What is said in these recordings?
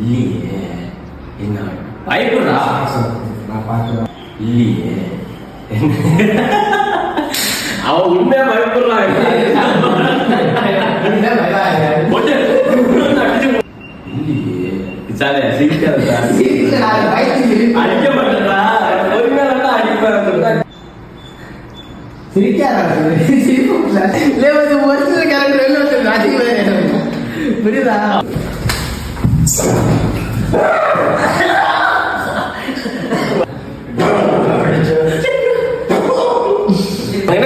இல்லையே என்ன பயப்படுறா நான் பார்க்கிறேன் இல்லையே அவன் உண்மையா பயப்படுறான் இல்லையே சார் அடிக்க மாட்டேன்றா புரியுதா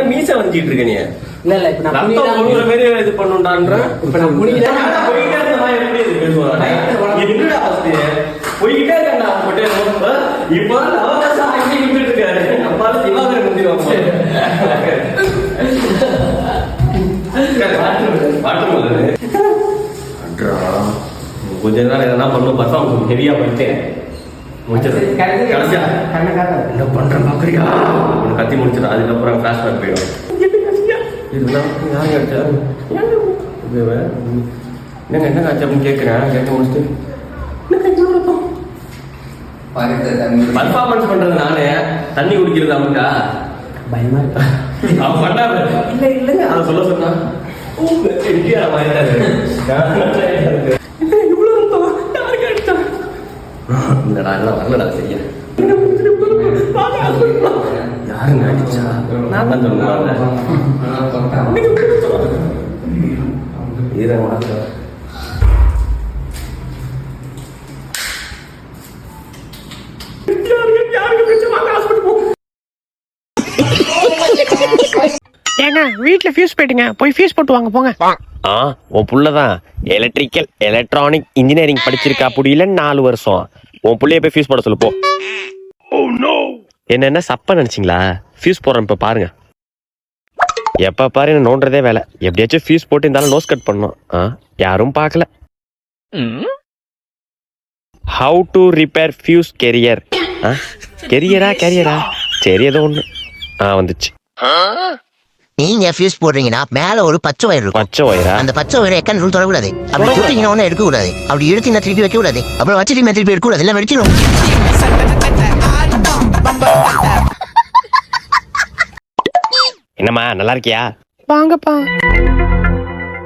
மீச வந்துட்டு இருக்க நீ இல்ல இல்ல இப்ப நான் புனித மாதிரி இது பண்ணுடான்ற இப்ப நான் புனித போயிட்டே இருந்தமா எப்படி இது பேசுவாங்க என்னடா அவஸ்தை போயிட்டே இருக்கடா போட்டே இப்போ அவகாசம் அங்கே நின்னுட்டு இருக்காரு அப்பால திவாகர் முந்திடுவாங்க கொஞ்ச நேரம் எதனா பண்ணும் பார்த்தா உங்களுக்கு ஹெவியா பண்ணிட்டேன் முடிச்சது கடைசியா என்ன பண்றேன் பாக்குறியா கத்தி முடிச்சிடும் அதுக்கப்புறம் கிளாஸ் பேக் போயிடும் என்னங்க என்ன காட்சி அப்படின்னு கேட்கிறேன் கேட்க முடிச்சுட்டு பர்ஃபார்மன்ஸ் பண்றது நானே தண்ணி குடிக்கிறது அவனுக்கா பயமா இருக்கா அவன் பண்ணாரு இல்ல இல்லைங்க அதை சொல்ல சொன்னா வரலடா சரியா யாருங்க அடிச்சா நான் தான் ஏங்க வீட்டுல ஃபியூஸ் போயிட்டுங்க போய் ஃபியூஸ் போட்டு வாங்க போங்க. உன் புள்ளதான் எலக்ட்ரிக்கல் எலக்ட்ரானிக் இன்ஜினியரிங் படிச்சிருக்கா புரியல 4 வருஷம். உன் புள்ளைய போய் ஃபியூஸ் போட சொல்லு போ. என்ன சப்ப நினைச்சிங்களா? ஃபியூஸ் போடுறேன் இப்ப பாருங்க. எப்ப பாரு என்ன நோன்றதே வேலை. எப்படியாச்சும் ஃபியூஸ் போட்டு இருந்தாலும் நோஸ் கட் பண்ணும். யாரும் பார்க்கல. How to repair fuse carrier. கெரியரா சரி ஏதோ ஒண்ணு வந்துச்சு. நீங்க ஃபியூஸ் போடுறீங்கன்னா மேல ஒரு பச்சை வயர் இருக்கும். பச்சை வயரா? அந்த பச்சை வயரை எக்கன் ரூல் தொடக்கூடாது. அப்படி சுட்டிங்கன்னா ஒன்னும் எடுக்க கூடாது. அப்படி எடுத்து நான் திருப்பி வைக்க கூடாது. அப்புறம் வச்சு திருப்பி எடுக்க கூடாது. எல்லாம் வெடிச்சிடும். என்னம்மா நல்லா இருக்கியா? வாங்கப்பா.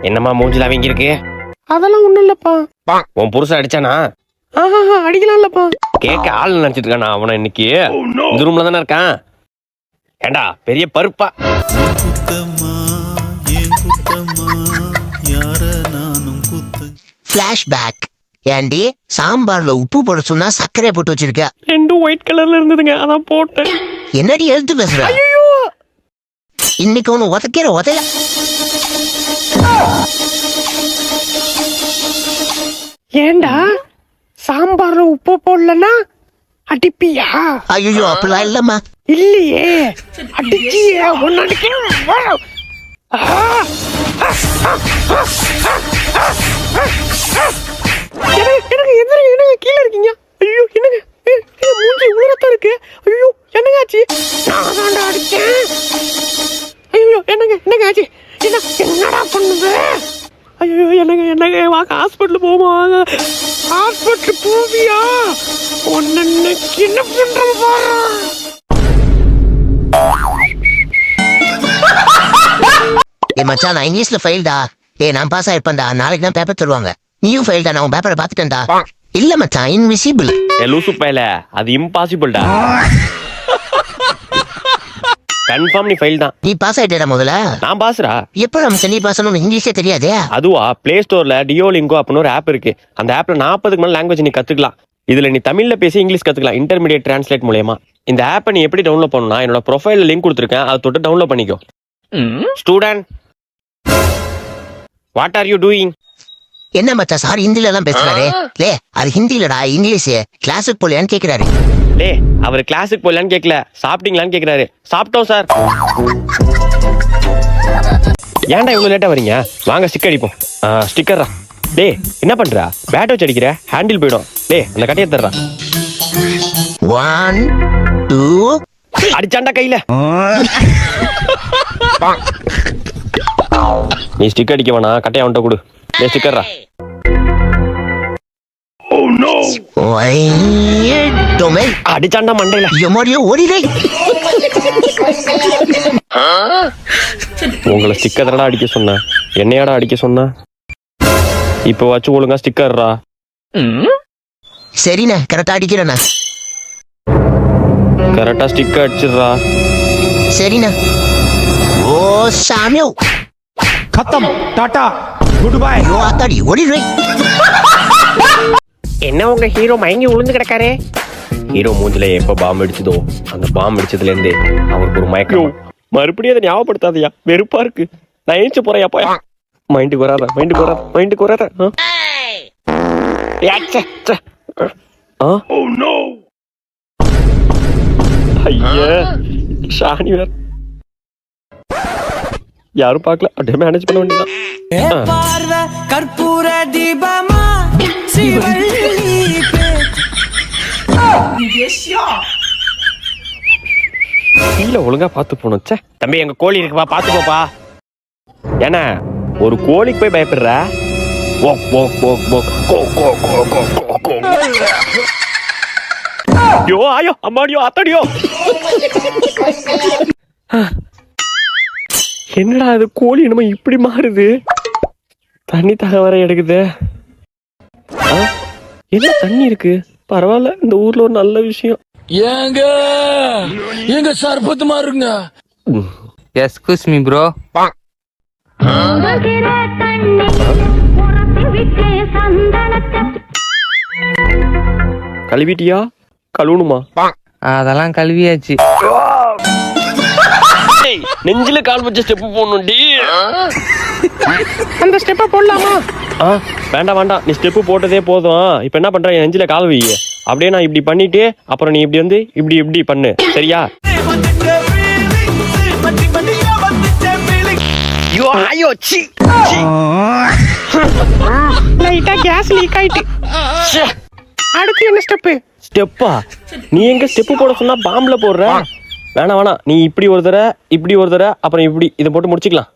என்னம்மா மூஞ்சில அவங்க இருக்கு? அதெல்லாம் ஒண்ணும் இல்லப்பா. உன் புருஷன் அடிச்சானா? அடிக்கலாம் இல்லப்பா. கேட்க ஆள் நினைச்சிட்டு இருக்கானா அவனை? இன்னைக்கு இந்த ரூம்ல தானே இருக்கான். ஏண்டா பெரிய பருப்பா. ஃபிளாஷ்பேக். ஏண்டி சாம்பார்ல உப்பு போட சொன்னா சர்க்கரை போட்டு வச்சிருக்க? ரெண்டும் ஒயிட் கலர்ல இருந்ததுங்க, அதான் போட்டேன். என்னடி எழுத்து பேசுற? இன்னைக்கு ஒண்ணு உதைக்கிற உதைய. ஏண்டா சாம்பார்ல உப்பு போடலன்னா அடிப்பியா? ஐயோ அப்படிலாம் இல்லம்மா. இல்லையே அடிச்சியே ஒன்னு அடிக்கிறேன். என்னங்க கீழே இருக்கீங்க? ஐயோ என்னங்க மூஞ்சி உலகத்தான் இருக்கு. ஐயோ என்னங்க ஆச்சு? நான் அடிச்சேன். ஐயோ என்னங்க ஆச்சு? என்னடா பண்ணுது? ஐயோ என்னங்க வாங்க ஹாஸ்பிட்டல் போவாங்க. ஹாஸ்பிட்டல் போவியா? ஒன்னு என்ன பண்றது பாரு. மச்சான் நான் இங்கிலீஷ்ல ஃபெயில்டா. நான் பாஸ் ஆயிருப்பேன்டா. நாளைக்கு தான் பேப்பர் தருவாங்க. நீயும் ஃபெயில்டா? நான் உன் பேப்பரை பாத்துட்டேன்டா. இல்ல மச்சான் இன்விசிபிள். லூசு பையல அது இம்பாசிபிள்டா. கன்ஃபார்ம் நீ ஃபெயில் தான். நீ பாஸ் ஆயிட்டேடா முதல்ல? நான் பாஸ்ரா. எப்ப நமக்கு நீ பாஸ் ஆனு இங்கிலீஷே தெரியாதே? அதுவா பிளே ஸ்டோர்ல டியோலிங்கோ அப்படின்னு ஒரு ஆப் இருக்கு. அந்த ஆப்ல 40க்கு மேல லாங்குவேஜ் நீ கத்துக்கலாம். இதுல நீ தமிழ்ல பேசி இங்கிலீஷ் கத்துக்கலாம் இன்டர்மீடியட் டிரான்ஸ்லேட் மூலமா. இந்த ஆப்பை நீ எப்படி டவுன்லோட் பண்ணணும்னா என்னோட ப்ரொஃபைல்ல லிங்க் கொடுத்துருக்கேன், அதை தொட்டு டவுன்லோட் பண்ணிக்கோ. Student what are you doing? என்ன மச்சா சார் ஹிந்தில எல்லாம் பேசுறாரு? லே அது ஹிந்திலடா, இங்கிலீஷ். கிளாஸுக்கு போலையான்னு கேக்குறாரு. லே அவர் கிளாஸுக்கு போலையான்னு கேட்கல, சாப்பிட்டீங்களான்னு கேக்குறாரு. சாப்பிட்டோம் சார். ஏன்டா இவ்வளவு லேட்டா வரீங்க? வாங்க ஸ்டிக் அடிப்போம். ஸ்டிக்கர்ரா. டே என்ன பண்றா? பேட் வச்சு அடிக்கிற, ஹேண்டில் போயிடும். டே அந்த கட்டையை தர்றா. 1 2 அடிச்சாண்டா கையில. நீ ஸ்டிக் அடிக்க வேணா, கட்டையை அவன்கிட்ட கொடு. டே ஸ்டிக்கர்ரா. டொமே அடிச்சாண்டா மண்டையில. எமாரியோ ஓடிடே. உங்களை ஸ்டிக்கர் தானடா அடிக்க சொன்ன, என்னையாடா அடிக்க சொன்ன? இப்ப வச்சு ஒழுங்கா ஸ்டிக்கர்ரா. சரிண்ணே, கரெக்டா அடிக்கிறேண்ணா. கரெக்டா ஸ்டிக்கர் அடிச்சிடுறா. சரிண்ணா. ஓ சாமியோ खत्म टाटा गुड बाय. ஐயோ ஆத்தாடி ஓடிடுவே. என்ன உங்க ஹீரோ மயங்கி விழுந்து கிடக்காரே? ஹீரோ மூஞ்சில எப்ப பாம்பு அடிச்சதோ அந்த பாம்பு அடிச்சதுல இருந்து அவருக்கு ஒரு மயக்கம். மறுபடியும் அதை ஞாபகப்படுத்தாதயா, வெறுப்பா இருக்கு. நான் ஏஞ்சி போறேன். போய் மைண்டுக்கு வராத, மைண்டுக்கு வராத. ஐயா ஷானி வேற யாரும் பார்க்கல, அப்படியே மேனேஜ் பண்ண வேண்டியதான். கற்பூர தீபமா கீழே ஒழுங்கா பாத்து போனோம். தம்பி எங்க கோழி இருக்குப்பா, பாத்து போப்பா. ஏன்னா ஒரு கோழிக்கு போய் பயப்படுற? ஐயோ ஆயோ அம்மாடியோ அத்தடியோ. என்னடா அது கோழி என்னமோ இப்படி மாறுது? தண்ணி தாக வர எடுக்குது. என்ன தண்ணி இருக்கு? பரவாயில்ல, இந்த ஊர்ல ஒரு நல்ல விஷயம். எங்க சர்பத்து மாறுங்க. Excuse me bro. கழுவிட்டியா? கழுவணுமா? அதெல்லாம் கழுவியாச்சு. நெஞ்சில கால் வச்ச ஸ்டெப் போடணும்டி. அந்த ஸ்டெப்பை போடலாமா? வேண்டாம், நீ ஸ்டெப்பு போட்டதே போதும். இப்ப என்ன பண்ற, என் நெஞ்சில கால் வை. அப்படியே நான் இப்படி பண்ணிட்டு அப்புறம் நீ இப்படி வந்து இப்படி பண்ணு, சரியா? லைட்டா கேஸ் லீக் ஆயிட்டு. அடுத்து என்ன ஸ்டெப்பா? நீ எங்க ஸ்டெப்பு போட சொன்னா பாம்புல போடுற? வேணாம், நீ இப்படி ஒரு தடவை அப்புறம் இப்படி இதை போட்டு முடிச்சுக்கலாம்.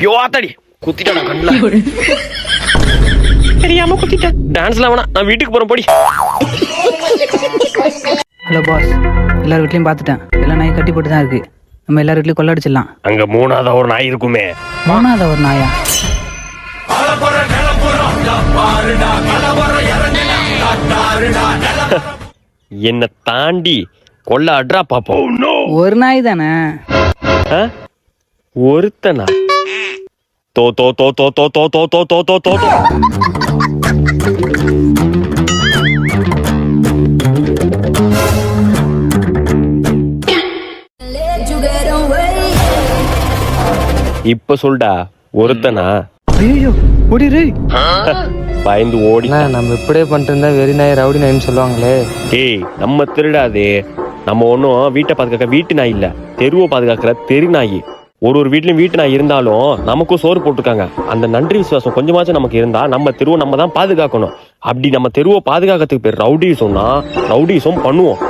யோத்தடி குத்திட்டா கண்ணுல. தெரியாம குத்திட்டேன். டான்ஸ்லாம் வேணாம், நான் வீட்டுக்கு போறேன் போடி. ஹலோ பாஸ், எல்லார் வீட்லையும் பார்த்துட்டேன். எல்லாம் நாய் கட்டி போட்டு தான் இருக்கு. நம்ம எல்லார் வீட்லையும் கொள்ளடிச்சிடலாம். அங்க மூணாவது ஒரு நாய் இருக்குமே. மூணாவது ஒரு நாயா? என்ன தாண்டி கொள்ள அட்ரா பாப்போம். ஒரு நாய் தானே? ஒருத்தனா? தோ தோ தோ தோ தோ தோ தோ தோ தோ தோ தோ. இப்ப சொல்டா, ஒருத்தனா? ஐயோ ஓடிரு. பயந்து ஓடி. நம்ம இப்படியே பண்ணிட்டு இருந்தா வெறி நாய் ரவுடி நாயின்னு சொல்லுவாங்களே. டேய், நம்ம திருடாதே. நம்ம ஒன்றும் வீட்டை பாதுகாக்க வீட்டு நாய் இல்ல, தெருவை பாதுகாக்கிற தெரு நாய். ஒரு வீட்லயும் வீட்டு நாய் இருந்தாலும் நமக்கும் சோறு போட்டுருக்காங்க. அந்த நன்றி விசுவாசம் கொஞ்சமாச்சும் நமக்கு இருந்தா நம்ம தெருவை நம்ம தான் பாதுகாக்கணும். அப்படி நம்ம தெருவை பாதுகாக்கிறதுக்கு பேர் ரவுடிசம்னா ரவுடிசம் பண்ணுவோம்.